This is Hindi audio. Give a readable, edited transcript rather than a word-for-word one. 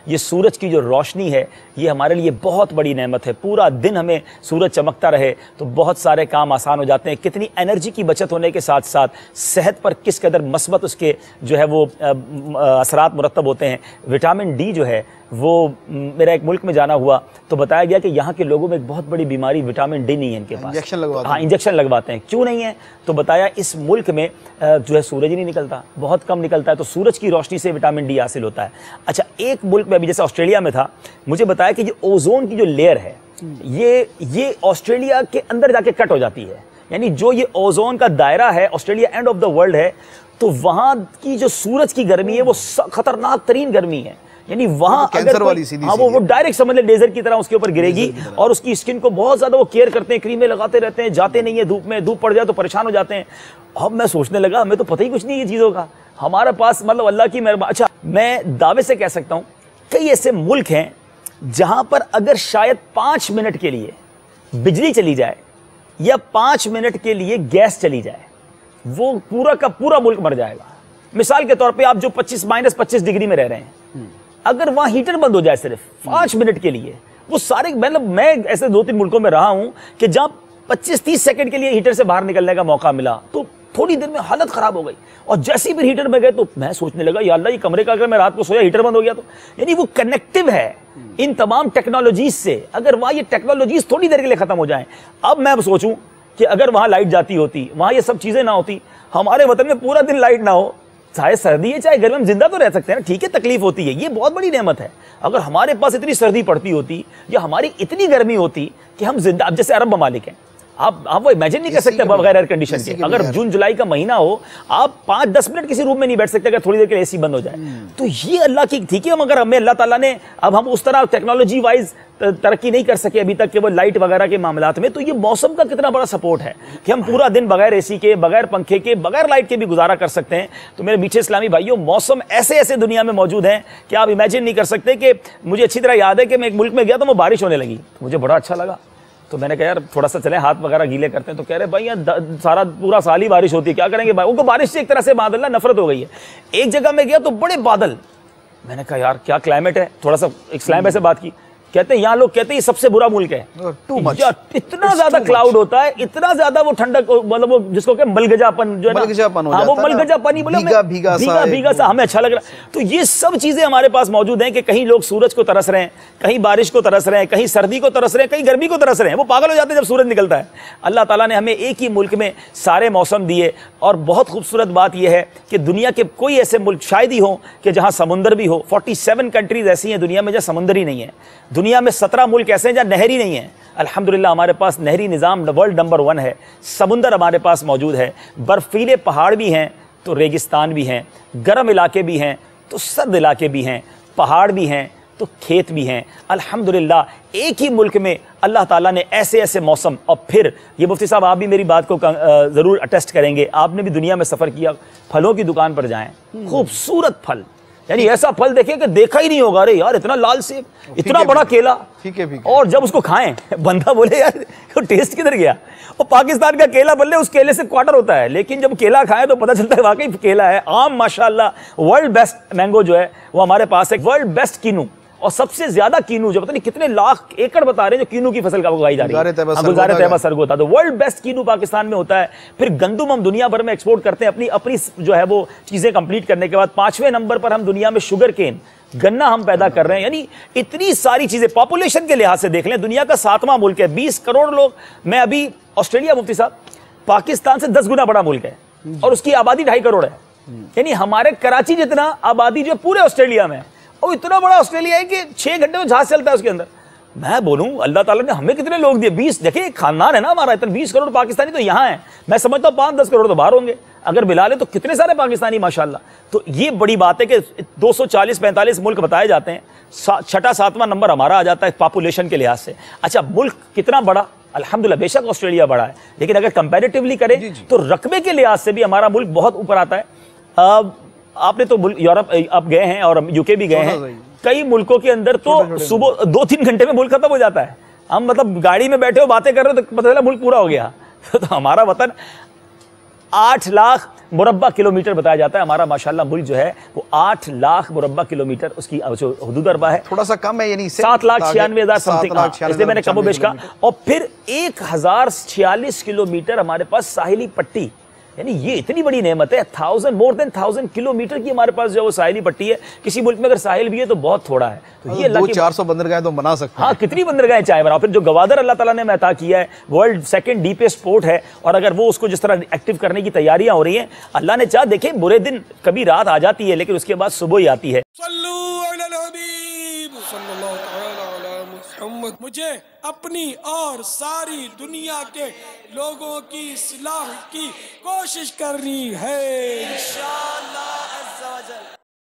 ये सूरज की जो रोशनी है ये हमारे लिए बहुत बड़ी नेमत है। पूरा दिन हमें सूरज चमकता रहे तो बहुत सारे काम आसान हो जाते हैं। कितनी एनर्जी की बचत होने के साथ साथ सेहत पर किस कदर मस्बत उसके जो है वो असरात मुरतब होते हैं। विटामिन डी जो है वो मेरा एक मुल्क में जाना हुआ तो बताया गया कि यहाँ के लोगों में एक बहुत बड़ी बीमारी विटामिन डी नहीं है इनके पास। इंजेक्शन लगवाते हैं। क्यों नहीं है? तो बताया इस मुल्क में जो है सूरज ही नहीं निकलता, बहुत कम निकलता है, तो सूरज की रोशनी से विटामिन डी हासिल होता है। अच्छा, एक मुल्क में अभी जैसे ऑस्ट्रेलिया में था, मुझे बताया कि ये ओजोन की जो लेयर है ये ऑस्ट्रेलिया के अंदर जाके कट हो जाती है। यानी जो ये ओजोन का दायरा है, Australia end of the world है, तो वहाँ की जो सूरज की गर्मी है वो खतरनाक तरीन गर्मी है। यानी वहां अगर वो डायरेक्ट समझ ले लेजर की तरह उसके ऊपर गिरेगी और उसकी स्किन को बहुत ज्यादा वो केयर करते हैं, क्रीमें लगाते रहते हैं, जाते नहीं है धूप में, धूप पड़ जाए तो परेशान हो जाते हैं। अब मैं सोचने लगा हमें तो पता ही कुछ नहीं है चीजों का, हमारे पास मतलब अल्लाह की मेहरबानी। अच्छा, मैं दावे से कह सकता हूं कई ऐसे मुल्क हैं जहां पर अगर शायद 5 मिनट के लिए बिजली चली जाए या 5 मिनट के लिए गैस चली जाए, वो पूरा का पूरा मुल्क मर जाएगा। मिसाल के तौर पे आप जो -25 डिग्री में रह रहे हैं, अगर वहां हीटर बंद हो जाए सिर्फ 5 मिनट के लिए, वो सारे, मतलब मैं ऐसे 2-3 मुल्कों में रहा हूं कि जहां 25-30 सेकंड के लिए हीटर से बाहर निकलने का मौका मिला तो थोड़ी देर में हालत खराब हो गई। और जैसे ही फिर हीटर में गए तो मैं सोचने लगा या अल्लाह, ये कमरे का अगर मैं रात को सोया हीटर बंद हो गया तो। यानी वो कनेक्टिव है इन तमाम टेक्नोलॉजीज से। अगर वहां ये टेक्नोलॉजीज थोड़ी देर के लिए खत्म हो जाए, अब मैं सोचूं कि अगर वहां लाइट जाती होती, वहां ये सब चीजें ना होती, हमारे वतन में पूरा दिन लाइट ना हो, चाहे सर्दी है चाहे गर्मी, हम जिंदा तो रह सकते हैं ना। ठीक है, तकलीफ होती है, ये बहुत बड़ी नेमत है। अगर हमारे पास इतनी सर्दी पड़ती होती या हमारी इतनी गर्मी होती कि हम जिंदा, अब जैसे अरब ममालिक हैं, आप वो इमेजिन नहीं कर सकते बगैर एयर कंडीशन के। अगर जून जुलाई का महीना हो, आप 5-10 मिनट किसी रूम में नहीं बैठ सकते अगर थोड़ी देर के लिए एसी बंद हो जाए। तो ये अल्लाह की, ठीक है, मगर हमें अल्लाह ताला ने, अब हम उस तरह टेक्नोलॉजी वाइज तरक्की नहीं कर सके अभी तक केवल लाइट वगैरह के मामलात में। तो ये मौसम का कितना बड़ा सपोर्ट है कि हम पूरा दिन बगैर एसी के, बगैर पंखे के, बगैर लाइट के भी गुजारा कर सकते हैं। तो मेरे मीठे इस्लामी भाइयों, मौसम ऐसे ऐसे दुनिया में मौजूद हैं कि आप इमेजिन नहीं कर सकते। कि मुझे अच्छी तरह याद है कि मैं एक मुल्क में गया तो वो बारिश होने लगी, मुझे बड़ा अच्छा लगा। तो मैंने कहा यार थोड़ा सा चले हाथ वगैरह गीले करते हैं। तो कह रहे भाई यार सारा पूरा साल ही बारिश होती है, क्या करेंगे भाई। उनको बारिश से एक तरह से बादल ना नफरत हो गई है। एक जगह में गया तो बड़े बादल, मैंने कहा यार क्या क्लाइमेट है। थोड़ा सा इस्लाम में से बात की, कहते हैं यहाँ लोग कहते हैं ये सबसे बुरा मुल्क है, इतना ज्यादा क्लाउड होता है, इतना ज्यादा वो ठंडक, मतलब वो जिसको क्या मलगजापन जो है ना, वो मलगजापन ही बोले, भीगा सा हमें अच्छा लग रहा है। तो ये सब चीजें हमारे पास मौजूद हैं कि कहीं लोग सूरज को तरस रहे हैं, कहीं बारिश को तरस रहे हैं, कहीं सर्दी को तरस रहे हैं, कहीं गर्मी को तरस रहे हैं। वो पागल हो जाते हैं जब सूरज निकलता है। अल्लाह ताला ने हमें एक ही मुल्क में सारे मौसम दिए। और बहुत खूबसूरत बात यह है कि दुनिया के कोई ऐसे मुल्क शायद ही हो कि जहां समुंदर भी हो। 47 कंट्रीज ऐसी हैं दुनिया में जहां समुंदर ही नहीं है। दुनिया में 17 मुल्क ऐसे हैं जहां नहर ही नहीं है। अल्हम्दुलिल्लाह हमारे पास नहरी निज़ाम वर्ल्ड नंबर 1 है। समुंदर हमारे पास मौजूद है, बर्फीले पहाड़ भी हैं तो रेगिस्तान भी हैं, गर्म इलाके भी हैं तो सर्द इलाके भी हैं, पहाड़ भी हैं तो खेत भी हैं। अल्हम्दुलिल्लाह एक ही मुल्क में अल्लाह ताला ने ऐसे ऐसे मौसम। और फिर ये मुफ्ती साहब आप भी मेरी बात को ज़रूर अटेस्ट करेंगे, आपने भी दुनिया में सफ़र किया, फलों की दुकान पर जाएं, खूबसूरत फल, यानी ऐसा फल देखें कि देखा ही नहीं होगा, अरे यार इतना लाल सेब, इतना बड़ा केला, और जब उसको खाएं बंदा बोले यार वो टेस्ट किधर गया। और पाकिस्तान का केला बोले उस केले से क्वार्टर होता है, लेकिन जब केला खाएं तो पता चलता है वाकई केला है। आम माशाल्लाह वर्ल्ड बेस्ट मैंगो जो है वो हमारे पास है, वर्ल्ड बेस्ट कीनू, और सबसे ज्यादा कीनू जो पता नहीं कितने लाख एकड़ बता रहे हैं जो कीनू की फसल का उगाई जा रही है, गुलजार तैयबा सरगो था। तो वर्ल्ड बेस्ट कीनू पाकिस्तान में होता है। फिर गंदुम हम दुनिया भर में एक्सपोर्ट करते हैं अपनी जो है वो चीजें कंप्लीट करने के बाद। 5वें नंबर पर हम दुनिया में शुगर केन, गन्ना हम पैदा कर रहे हैं। यानी इतनी सारी चीजें, पॉपुलेशन के लिहाज से देख लें दुनिया का 7वां मुल्क है, 20 करोड़ लोग। मैं अभी ऑस्ट्रेलिया, मुफ्ती साहब, पाकिस्तान से 10 गुना बड़ा मुल्क है और उसकी आबादी 2.5 करोड़ है। यानी हमारे कराची जितना आबादी जो पूरे ऑस्ट्रेलिया में, और इतना बड़ा ऑस्ट्रेलिया है कि 6 घंटे में जहाज चलता है उसके अंदर। मैं बोलूं अल्लाह ताला ने हमें कितने लोग दिए, 20, देखिए खानदान है ना हमारा, इतना 20 करोड़ पाकिस्तानी तो यहाँ है। मैं समझता हूँ 5-10 करोड़ तो बाहर होंगे, अगर मिला ले तो कितने सारे पाकिस्तानी माशाल्लाह। तो ये बड़ी बात है कि 240-45 मुल्क बताए जाते हैं, 6वां-7वां नंबर हमारा आ जाता है पॉपुलेशन के लिहाज से। अच्छा, मुल्क कितना बड़ा, अल्हम्दुलिल्लाह बेशक ऑस्ट्रेलिया बड़ा है, लेकिन अगर कंपैरेटिवली करें तो रकबे के लिहाज से भी हमारा मुल्क बहुत ऊपर आता है। आपने तो यूरोप आप गए हैं और यूके भी गए हैं, कई मुल्कों के अंदर तो सुबह 2-3 घंटे में मुल्क खत्म हो जाता है। हम मतलब गाड़ी में बैठे हो बातें कर रहे हो तो पता चला मुल्क पूरा हो गया। तो हमारा वतन मुरब्बा किलोमीटर बताया जाता है। हमारा माशाल्लाह मुल्क जो है वो 8 लाख मुरब्बा किलोमीटर उसकी जो हुदूद अरबा है, थोड़ा सा कम है, यानी 7,96,000 समथिंग, इसलिए मैंने कमोबेश का। और फिर 1046 किलोमीटर हमारे पास साहिली पट्टी, यानी ये इतनी बड़ी नेमत है। मोर देन 1000 किलोमीटर की हमारे पास जो वो साहिली पट्टी है। किसी मुल्क में अगर साहिल भी है तो बहुत थोड़ा है। तो ये 400 बंदरगाहें तो बना सकते हैं। हाँ, कितनी बंदरगाहें चाहे बनाओ। फिर जो गवादर अल्लाह ताला ने अता किया है, वर्ल्ड सेकंड डीपेस्ट पोर्ट है, और अगर वो उसको जिस तरह एक्टिव करने की तैयारियां हो रही हैं, अल्लाह ने चाह, देखें बुरे दिन कभी रात आ जाती है लेकिन उसके बाद सुबह ही आती है। मुझे अपनी और सारी दुनिया के लोगों की इस्लाह की कोशिश करनी है।